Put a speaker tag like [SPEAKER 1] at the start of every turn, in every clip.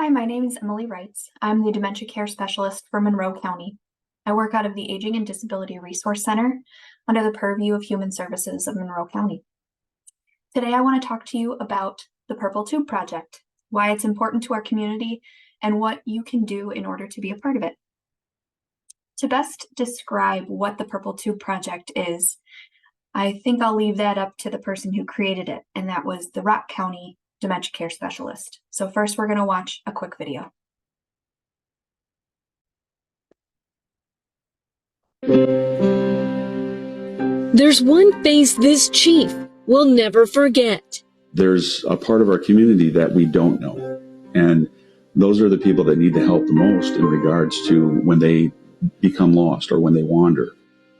[SPEAKER 1] Hi, my name is Emily Reitz. I'm the Dementia Care Specialist for Monroe County. I work out of the Aging and Disability Resource Center under the purview of Human Services of Monroe County. Today, I want to talk to you about the Purple Tube Project, why it's important to our community, and what you can do in order to be a part of it. To best describe what the Purple Tube Project is, I think I'll leave that up to the person who created it, and that was the Rock County Dementia Care Specialist. So first, we're going to watch a quick video.
[SPEAKER 2] There's one face this chief will never forget.
[SPEAKER 3] There's a part of our community that we don't know, and those are the people that need the help the most in regards to when they become lost or when they wander.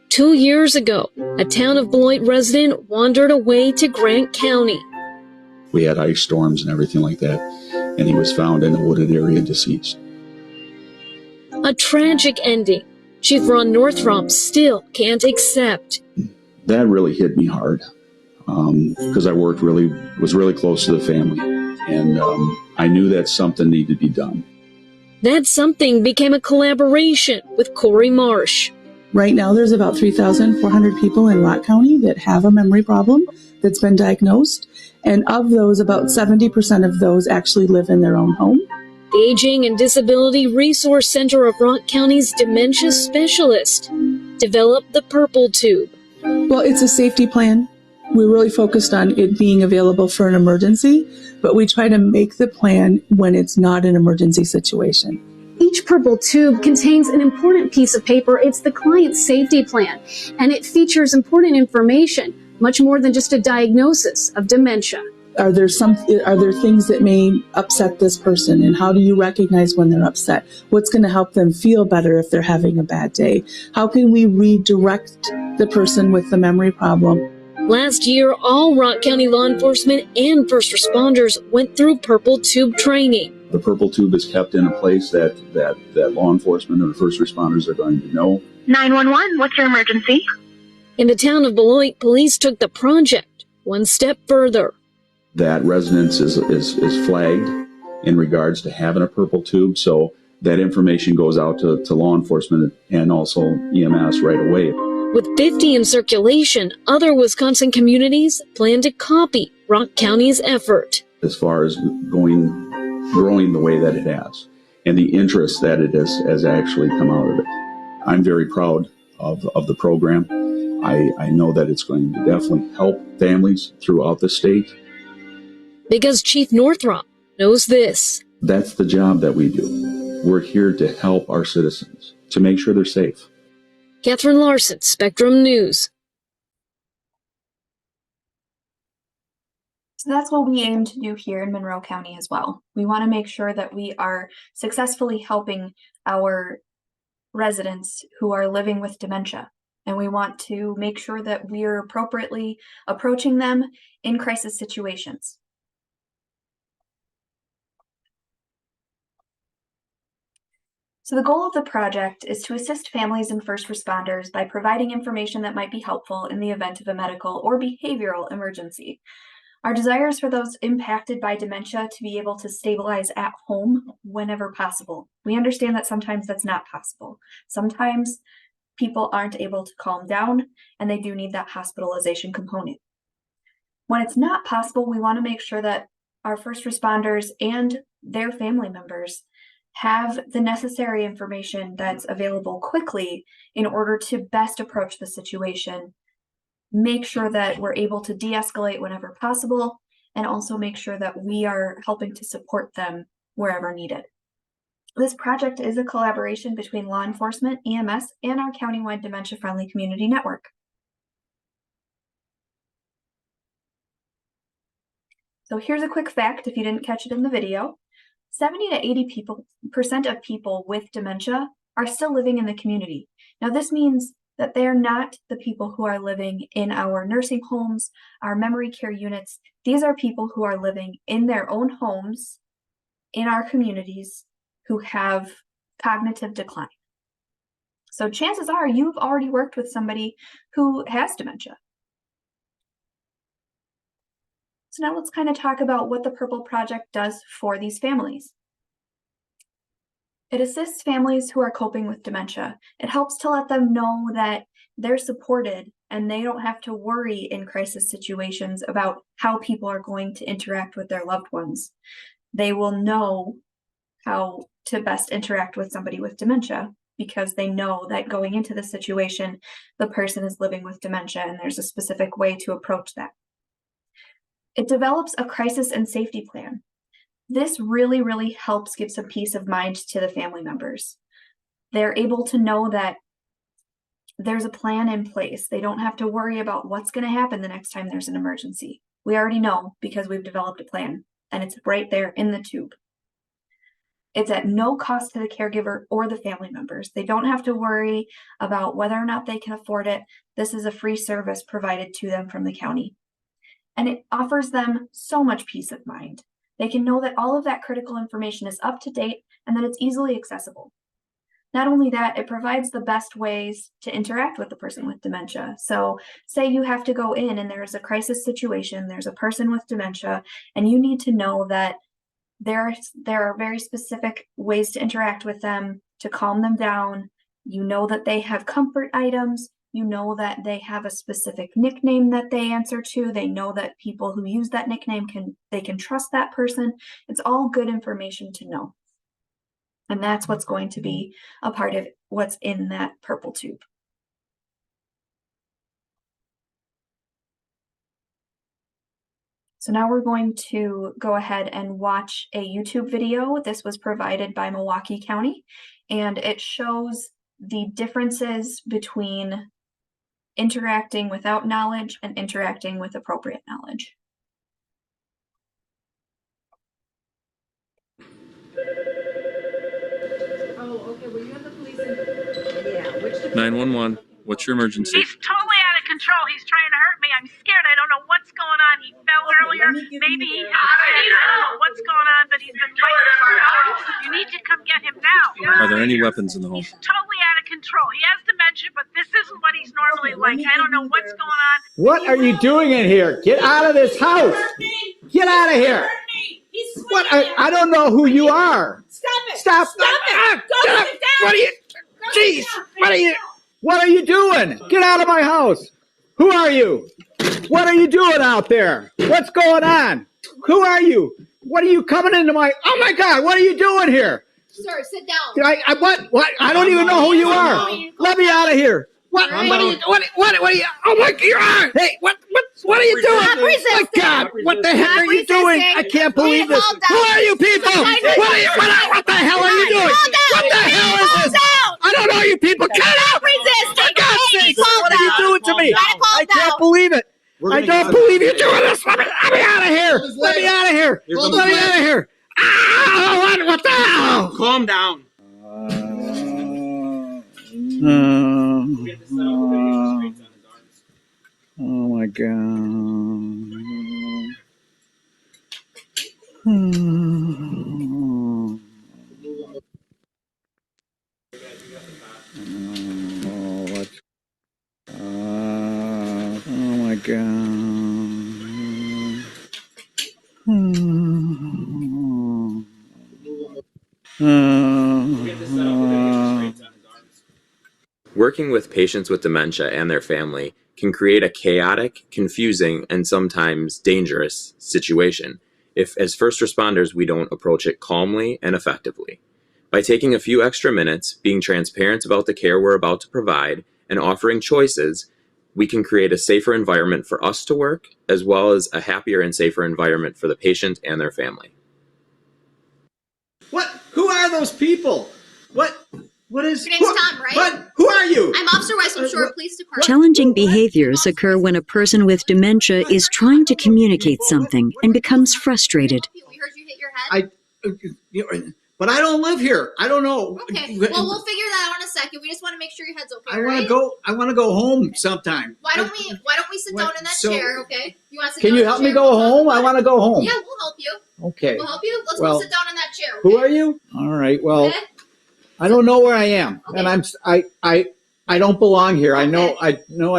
[SPEAKER 2] 2 years ago, a town of Beloit resident wandered away to Grant County.
[SPEAKER 3] We had ice storms and everything like that, and he was found in a wooded area deceased.
[SPEAKER 2] A tragic ending Chief Ron Northrop still can't accept.
[SPEAKER 3] That really hit me hard because I was really close to the family, and I knew that something needed to be done.
[SPEAKER 2] That something became a collaboration with Corey Marsh.
[SPEAKER 4] Right now, there's about 3,400 people in Rock County that have a memory problem that's been diagnosed. And of those, about 70% of those actually live in their own home.
[SPEAKER 2] The Aging and Disability Resource Center of Rock County's dementia specialist developed the Purple Tube.
[SPEAKER 4] Well, it's a safety plan. We really focused on it being available for an emergency, but we try to make the plan when it's not an emergency situation.
[SPEAKER 5] Each Purple Tube contains an important piece of paper. It's the client's safety plan, and it features important information, much more than just a diagnosis of dementia.
[SPEAKER 4] Are there things that may upset this person, and how do you recognize when they're upset? What's going to help them feel better if they're having a bad day? How can we redirect the person with the memory problem?
[SPEAKER 2] Last year, all Rock County law enforcement and first responders went through Purple Tube training.
[SPEAKER 3] The Purple Tube is kept in a place that law enforcement and first responders are going to know.
[SPEAKER 6] 911, what's your emergency?
[SPEAKER 2] In the town of Beloit, police took the project one step further.
[SPEAKER 3] That residence is flagged in regards to having a Purple Tube, so that information goes out to law enforcement and also EMS right away.
[SPEAKER 2] With 50 in circulation, other Wisconsin communities plan to copy Rock County's effort.
[SPEAKER 3] As far as growing the way that it has, and the interest that it has actually come out of it. I'm very proud of the program. I know that it's going to definitely help families throughout the state.
[SPEAKER 2] Because Chief Northrop knows this.
[SPEAKER 3] That's the job that we do. We're here to help our citizens, to make sure they're safe.
[SPEAKER 2] Catherine Larson, Spectrum News.
[SPEAKER 1] So that's what we aim to do here in Monroe County as well. We want to make sure that we are successfully helping our residents who are living with dementia. And we want to make sure that we're appropriately approaching them in crisis situations. So the goal of the project is to assist families and first responders by providing information that might be helpful in the event of a medical or behavioral emergency. Our desire is for those impacted by dementia to be able to stabilize at home whenever possible. We understand that sometimes that's not possible. Sometimes people aren't able to calm down and they do need that hospitalization component. When it's not possible, we want to make sure that our first responders and their family members have the necessary information that's available quickly in order to best approach the situation, make sure that we're able to de-escalate whenever possible, and also make sure that we are helping to support them wherever needed. This project is a collaboration between law enforcement, EMS, and our countywide dementia-friendly community network. So here's a quick fact if you didn't catch it in the video. 70 to 80% of people with dementia are still living in the community. Now this means that they are not the people who are living in our nursing homes, our memory care units. These are people who are living in their own homes, in our communities, who have cognitive decline. So chances are you've already worked with somebody who has dementia. So now let's kind of talk about what the Purple Project does for these families. It assists families who are coping with dementia. It helps to let them know that they're supported and they don't have to worry in crisis situations about how people are going to interact with their loved ones. They will know how to best interact with somebody with dementia because they know that going into the situation, the person is living with dementia and there's a specific way to approach that. It develops a crisis and safety plan. This really, really helps give some peace of mind to the family members. They're able to know that there's a plan in place. They don't have to worry about what's going to happen the next time there's an emergency. We already know because we've developed a plan and it's right there in the tube. It's at no cost to the caregiver or the family members. They don't have to worry about whether or not they can afford it. This is a free service provided to them from the county. And it offers them so much peace of mind. They can know that all of that critical information is up to date and that it's easily accessible. Not only that, it provides the best ways to interact with the person with dementia. So say you have to go in and there's a crisis situation, there's a person with dementia, and you need to know that there are very specific ways to interact with them to calm them down. You know that they have comfort items. You know that they have a specific nickname that they answer to. They know that people who use that nickname can trust that person. It's all good information to know. And that's what's going to be a part of what's in that purple tube. So now we're going to go ahead and watch a YouTube video. This was provided by Milwaukee County, and it shows the differences between interacting without knowledge and interacting with appropriate knowledge.
[SPEAKER 7] Oh, okay. Were you at the police? Yeah. Which
[SPEAKER 8] 911. What's your emergency?
[SPEAKER 6] He's totally out of control. He's trying to hurt me. I'm scared. I don't know what's going on. He fell earlier. Maybe he has I don't know what's going on, but he's been fighting for hours. You need to come get him now.
[SPEAKER 8] Are there any weapons in the home?
[SPEAKER 6] He's totally out of control. He has dementia, but this isn't what he's normally like. I don't know what's going on.
[SPEAKER 9] What are you doing in here? Get out of this house! Get out of here! What? I don't know who you are.
[SPEAKER 7] Stop it!
[SPEAKER 9] Stop!
[SPEAKER 7] Stop it! Go
[SPEAKER 9] Stop.
[SPEAKER 7] sit down!
[SPEAKER 9] What are you? Jeez! What are you doing? Get out of my house! Who are you? What are you doing out there? What's going on? Who are you? What are you coming into my? Oh my God! What are you doing here?
[SPEAKER 7] Sir, sit down.
[SPEAKER 9] What? I don't even know who you are. Let me out of here. What are you? What are you? Oh my God! Hey, what are you doing? My God! What the heck are you doing? I can't believe this. Who are you people? What the hell are you doing? What the hell is this? I don't know you people. Get out! For God's sake! What are you doing to me? I can't believe it. I don't believe you're doing this. Let me out of here. Let me out of here. Let me out of here. What the hell?
[SPEAKER 10] Calm down.
[SPEAKER 9] Oh my God. Oh my God.
[SPEAKER 10] Working with patients with dementia and their family can create a chaotic, confusing, and sometimes dangerous situation if, as first responders, we don't approach it calmly and effectively. By taking a few extra minutes, being transparent about the care we're about to provide, and offering choices, we can create a safer environment for us to work, as well as a happier and safer environment for the patient and their family.
[SPEAKER 9] What? Who are those people? What is?
[SPEAKER 7] Your name's Tom, right?
[SPEAKER 9] What? Who are you?
[SPEAKER 7] I'm Officer West from Shore Police Department.
[SPEAKER 11] Challenging behaviors occur when a person with dementia is trying to communicate something and becomes frustrated.
[SPEAKER 7] We heard you hit your head.
[SPEAKER 9] But I don't live here. I don't know.
[SPEAKER 7] Okay. Well, we'll figure that out in a second. We just want to make sure your head's okay.
[SPEAKER 9] I want to go home sometime.
[SPEAKER 7] Why don't we sit down in that chair? Okay. You want to sit
[SPEAKER 9] Can
[SPEAKER 7] down
[SPEAKER 9] you
[SPEAKER 7] in
[SPEAKER 9] help
[SPEAKER 7] the
[SPEAKER 9] me
[SPEAKER 7] chair?
[SPEAKER 9] go home? I want to go home.
[SPEAKER 7] Yeah, we'll help you.
[SPEAKER 9] Okay.
[SPEAKER 7] We'll help you. Let's
[SPEAKER 9] Well,
[SPEAKER 7] go sit down in that chair. Okay?
[SPEAKER 9] Who are you? All right. Well,
[SPEAKER 7] Okay?
[SPEAKER 9] I don't know where I am,
[SPEAKER 7] Okay.
[SPEAKER 9] and I don't belong here. I know I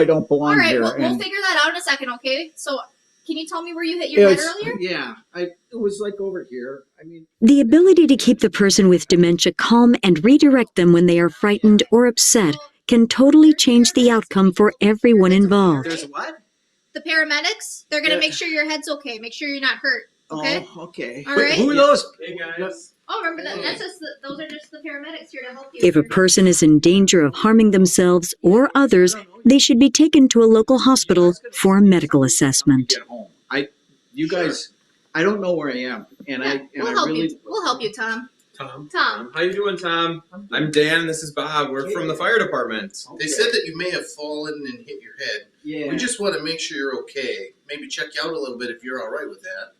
[SPEAKER 9] don't belong
[SPEAKER 7] All right.
[SPEAKER 9] here.
[SPEAKER 7] We'll figure that out in a second. Okay. So
[SPEAKER 12] Can you tell me where you hit your head earlier?
[SPEAKER 9] Yeah, it was like over here. I mean,
[SPEAKER 11] The ability to keep the person with dementia calm and redirect them when they are frightened or upset can totally change the outcome for everyone involved.
[SPEAKER 9] there's what?
[SPEAKER 12] The paramedics, they're gonna make sure your head's okay. Make sure you're not hurt. Okay?
[SPEAKER 9] Oh, okay.
[SPEAKER 12] All right.
[SPEAKER 9] Who are those?
[SPEAKER 10] Hey guys.
[SPEAKER 12] Oh, remember that. That's just those are just the paramedics here to help you.
[SPEAKER 11] If a person is in danger of harming themselves or others, they should be taken to a local hospital for a medical assessment.
[SPEAKER 9] Get home. You guys, I don't know where I am, and
[SPEAKER 12] We'll help you. We'll help you, Tom. Tom.
[SPEAKER 10] How you doing, Tom? I'm Dan. This is Bob. We're from the fire department.
[SPEAKER 13] They said that you may have fallen and hit your head.
[SPEAKER 9] Yeah.
[SPEAKER 13] We just want to make sure you're okay. Maybe check you out a little bit if you're all right with that.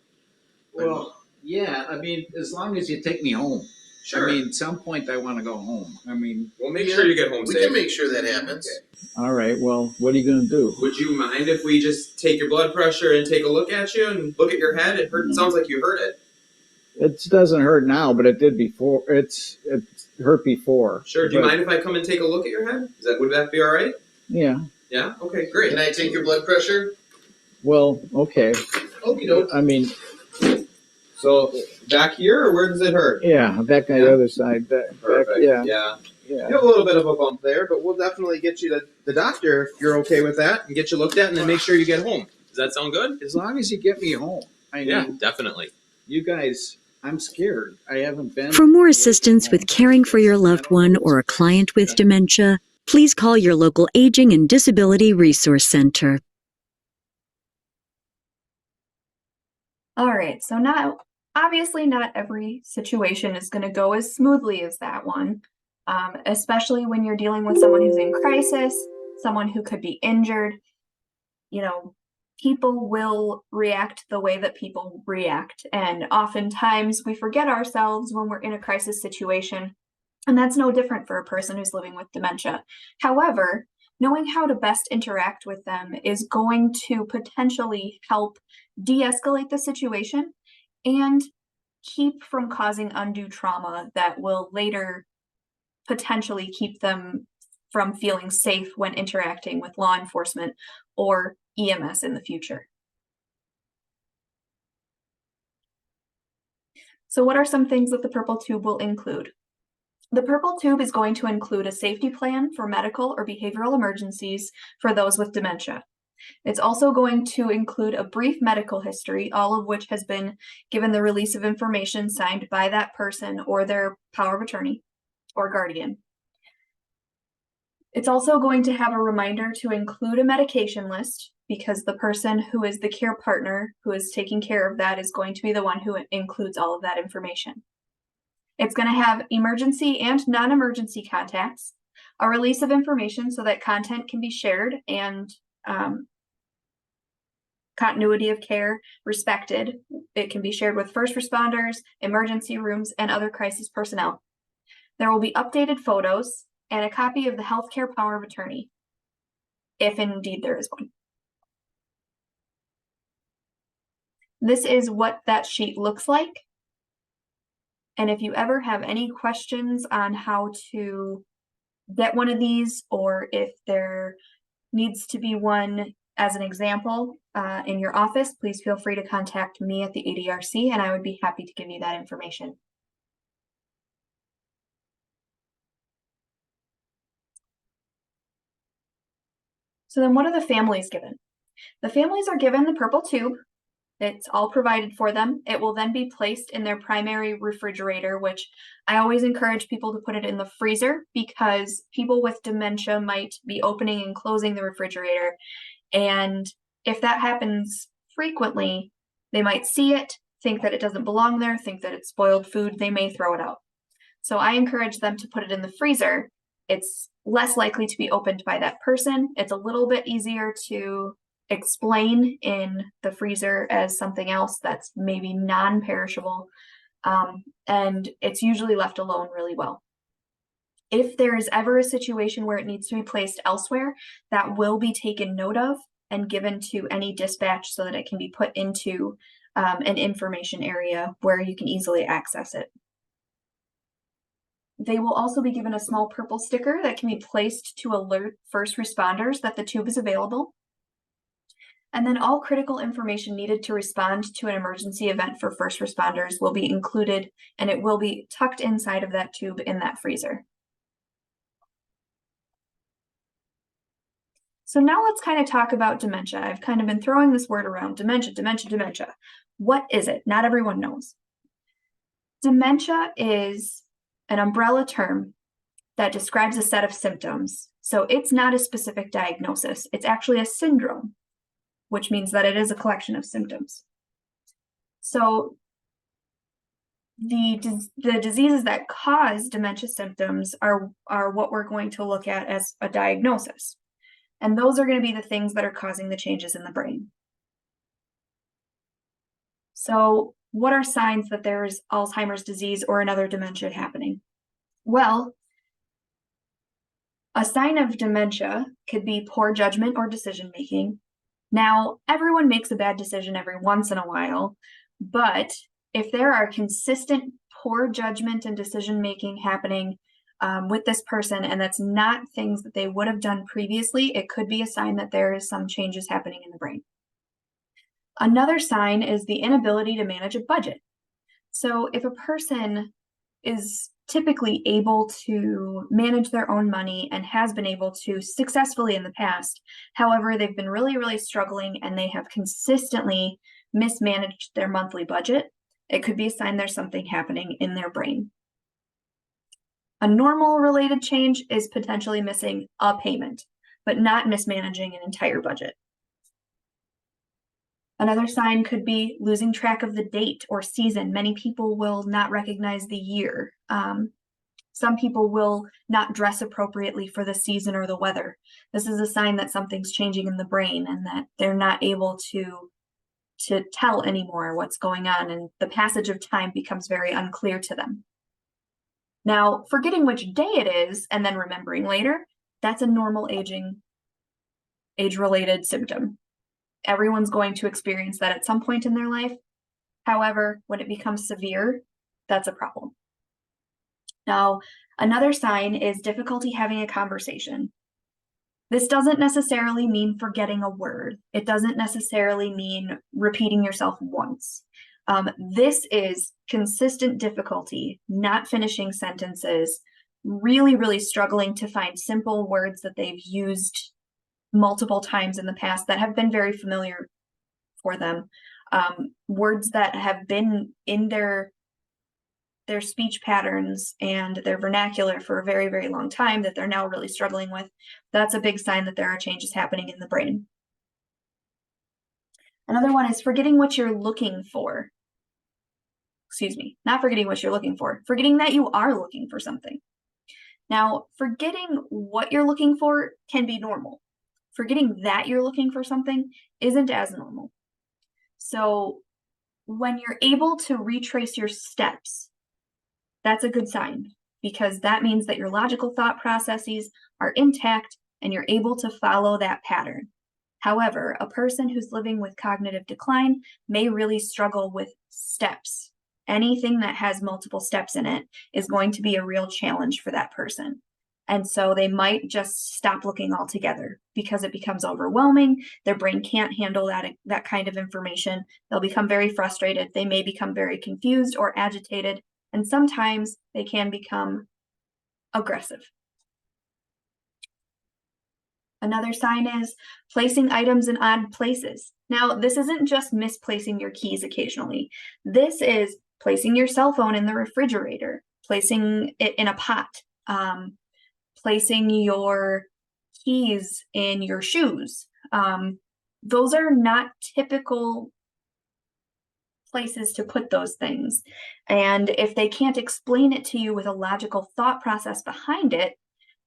[SPEAKER 9] Well, yeah. I mean, as long as you take me home.
[SPEAKER 10] Sure.
[SPEAKER 9] I mean, at some point I want to go home. I mean,
[SPEAKER 10] We'll make sure you get home
[SPEAKER 13] We
[SPEAKER 10] safe.
[SPEAKER 13] can make sure that happens.
[SPEAKER 9] all right. Well, what are you gonna do?
[SPEAKER 10] Would you mind if we just take your blood pressure and take a look at you and look at your head? It hurt. Sounds like you hurt it.
[SPEAKER 9] It doesn't hurt now, but it did before. It hurt before.
[SPEAKER 10] Sure. Do you mind if I come and take a look at your head? Would that be all right?
[SPEAKER 9] Yeah.
[SPEAKER 10] Yeah. Okay. Great.
[SPEAKER 13] Can I take your blood pressure?
[SPEAKER 9] Well, okay.
[SPEAKER 13] Okie doke.
[SPEAKER 9] I mean,
[SPEAKER 10] So back here, or where does it hurt?
[SPEAKER 9] yeah, back on the other side.
[SPEAKER 10] Perfect.
[SPEAKER 9] Yeah.
[SPEAKER 10] Yeah.
[SPEAKER 9] Yeah.
[SPEAKER 10] You have a little bit of a bump there, but we'll definitely get you to the doctor if you're okay with that, and get you looked at, and then make sure you get home. Does that sound good?
[SPEAKER 9] As long as you get me home. I mean,
[SPEAKER 10] Yeah, definitely.
[SPEAKER 9] you guys, I'm scared. I haven't been.
[SPEAKER 11] For more assistance with caring for your loved one or a client with dementia, please call your local Aging and Disability Resource Center.
[SPEAKER 1] All right, so now, obviously not every situation is going to go as smoothly as that one, especially when you're dealing with someone who's in crisis, someone who could be injured. You know, people will react the way that people react, and oftentimes we forget ourselves when we're in a crisis situation, and that's no different for a person who's living with dementia. However, knowing how to best interact with them is going to potentially help de-escalate the situation and keep from causing undue trauma that will later potentially keep them from feeling safe when interacting with law enforcement or EMS in the future. So what are some things that the Purple Tube will include? The Purple Tube is going to include a safety plan for medical or behavioral emergencies for those with dementia. It's also going to include a brief medical history, all of which has been given the release of information signed by that person or their power of attorney or guardian. It's also going to have a reminder to include a medication list, because the person who is the care partner who is taking care of that is going to be the one who includes all of that information. It's going to have emergency and non-emergency contacts, a release of information so that content can be shared and continuity of care respected. It can be shared with first responders, emergency rooms, and other crisis personnel. There will be updated photos and a copy of the healthcare power of attorney, if indeed there is one. This is what that sheet looks like. And if you ever have any questions on how to get one of these, or if there needs to be one as an example in your office, please feel free to contact me at the ADRC, and I would be happy to give you that information. So then what are the families given? The families are given the Purple Tube. It's all provided for them. It will then be placed in their primary refrigerator, which I always encourage people to put it in the freezer, because people with dementia might be opening and closing the refrigerator. And if that happens frequently, they might see it, think that it doesn't belong there, think that it's spoiled food, they may throw it out. So I encourage them to put it in the freezer. It's less likely to be opened by that person. It's a little bit easier to explain in the freezer as something else that's maybe non-perishable, and it's usually left alone really well. If there is ever a situation where it needs to be placed elsewhere, that will be taken note of and given to any dispatch so that it can be put into an information area where you can easily access it. They will also be given a small purple sticker that can be placed to alert first responders that the tube is available. And then all critical information needed to respond to an emergency event for first responders will be included, and it will be tucked inside of that tube in that freezer. So now let's kind of talk about dementia. I've kind of been throwing this word around, dementia, dementia, dementia. What is it? Not everyone knows. Dementia is an umbrella term that describes a set of symptoms. So it's not a specific diagnosis. It's actually a syndrome, which means that it is a collection of symptoms. So the diseases that cause dementia symptoms are what we're going to look at as a diagnosis. And those are going to be the things that are causing the changes in the brain. So what are signs that there's Alzheimer's disease or another dementia happening? Well, a sign of dementia could be poor judgment or decision making. Now, everyone makes a bad decision every once in a while, but if there are consistent poor judgment and decision making happening with this person, and that's not things that they would have done previously, it could be a sign that there is some changes happening in the brain. Another sign is the inability to manage a budget. So if a person is typically able to manage their own money and has been able to successfully in the past, however, they've been really, really struggling and they have consistently mismanaged their monthly budget, it could be a sign there's something happening in their brain. A normal related change is potentially missing a payment, but not mismanaging an entire budget. Another sign could be losing track of the date or season. Many people will not recognize the year. Some people will not dress appropriately for the season or the weather. This is a sign that something's changing in the brain and that they're not able to tell anymore what's going on, and the passage of time becomes very unclear to them. Now, forgetting which day it is and then remembering later, that's a normal age-related symptom. Everyone's going to experience that at some point in their life. However, when it becomes severe, that's a problem. Now, another sign is difficulty having a conversation. This doesn't necessarily mean forgetting a word. It doesn't necessarily mean repeating yourself once. This is consistent difficulty, not finishing sentences, really, really struggling to find simple words that they've used multiple times in the past that have been very familiar for them. Words that have been in their speech patterns and their vernacular for a very, very long time that they're now really struggling with. That's a big sign that there are changes happening in the brain. Another one is forgetting what you're looking for. Excuse me, not forgetting what you're looking for, forgetting that you are looking for something. Now, forgetting what you're looking for can be normal. Forgetting that you're looking for something isn't as normal. So when you're able to retrace your steps, that's a good sign, because that means that your logical thought processes are intact and you're able to follow that pattern. However, a person who's living with cognitive decline may really struggle with steps. Anything that has multiple steps in it is going to be a real challenge for that person. And so they might just stop looking altogether because it becomes overwhelming. Their brain can't handle that kind of information. They'll become very frustrated. They may become very confused or agitated. And sometimes they can become aggressive. Another sign is placing items in odd places. Now, this isn't just misplacing your keys occasionally. This is placing your cell phone in the refrigerator, placing it in a pot, placing your keys in your shoes. Those are not typical places to put those things. And if they can't explain it to you with a logical thought process behind it,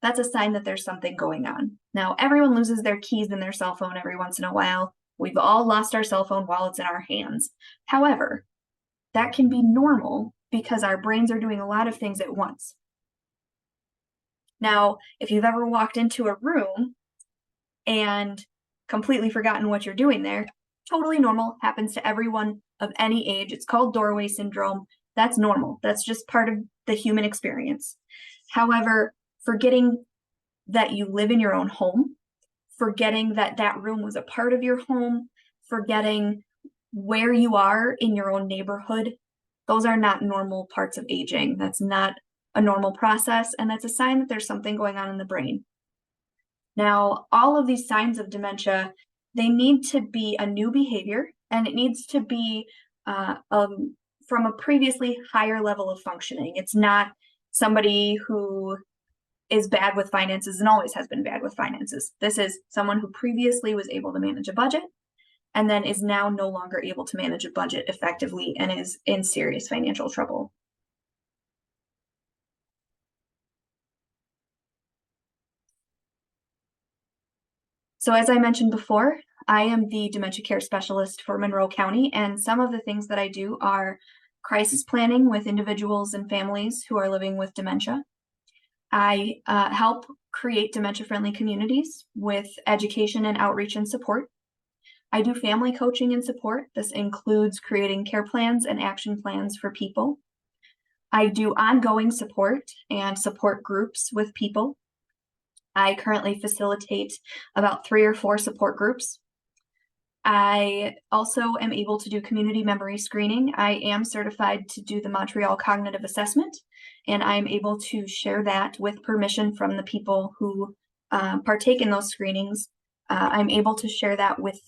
[SPEAKER 1] that's a sign that there's something going on. Now, everyone loses their keys in their cell phone every once in a while. We've all lost our cell phone while it's in our hands. However, that can be normal because our brains are doing a lot of things at once. Now, if you've ever walked into a room and completely forgotten what you're doing there, totally normal, happens to everyone of any age. It's called doorway syndrome. That's normal. That's just part of the human experience. However, forgetting that you live in your own home, forgetting that that room was a part of your home, forgetting where you are in your own neighborhood. Those are not normal parts of aging. That's not a normal process, and that's a sign that there's something going on in the brain. Now, all of these signs of dementia, they need to be a new behavior, and it needs to be from a previously higher level of functioning. It's not somebody who is bad with finances and always has been bad with finances. This is someone who previously was able to manage a budget and then is now no longer able to manage a budget effectively and is in serious financial trouble. So as I mentioned before, I am the dementia care specialist for Monroe County, and some of the things that I do are crisis planning with individuals and families who are living with dementia. I help create dementia-friendly communities with education and outreach and support. I do family coaching and support. This includes creating care plans and action plans for people. I do ongoing support and support groups with people. I currently facilitate about 3 or 4 support groups. I also am able to do community memory screening. I am certified to do the Montreal Cognitive Assessment, and I'm able to share that with permission from the people who partake in those screenings. I'm able to share that with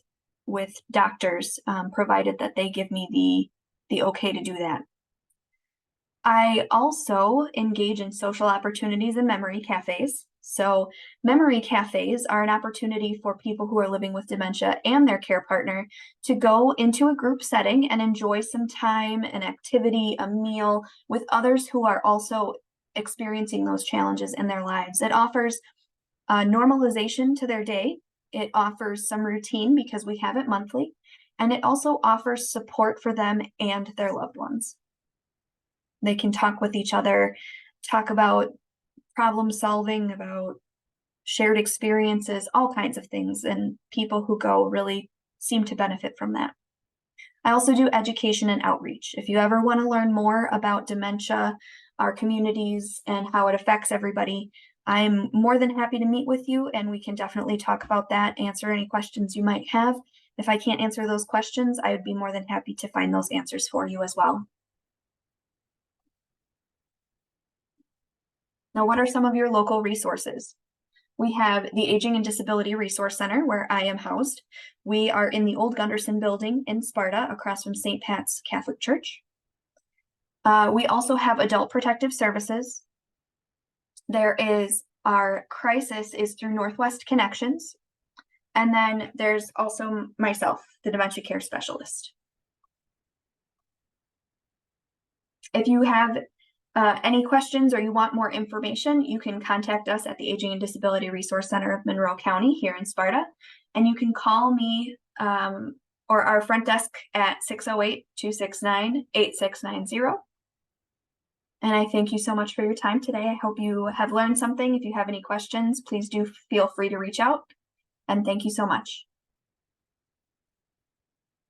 [SPEAKER 1] doctors, provided that they give me the okay to do that. I also engage in social opportunities and memory cafes. So memory cafes are an opportunity for people who are living with dementia and their care partner to go into a group setting and enjoy some time, an activity, a meal with others who are also experiencing those challenges in their lives. It offers normalization to their day. It offers some routine because we have it monthly, and it also offers support for them and their loved ones. They can talk with each other, talk about problem solving, about shared experiences, all kinds of things, and people who go really seem to benefit from that. I also do education and outreach. If you ever want to learn more about dementia, our communities, and how it affects everybody, I'm more than happy to meet with you, and we can definitely talk about that, answer any questions you might have. If I can't answer those questions, I would be more than happy to find those answers for you as well. Now, what are some of your local resources? We have the Aging and Disability Resource Center, where I am housed. We are in the old Gunderson building in Sparta, across from St. Pat's Catholic Church. We also have Adult Protective Services. There is our crisis is through Northwest Connections. And then there's also myself, the dementia care specialist. If you have any questions or you want more information, you can contact us at the Aging and Disability Resource Center of Monroe County here in Sparta. And you can call me or our front desk at 608-269-8690. And I thank you so much for your time today. I hope you have learned something. If you have any questions, please do feel free to reach out. And thank you so much.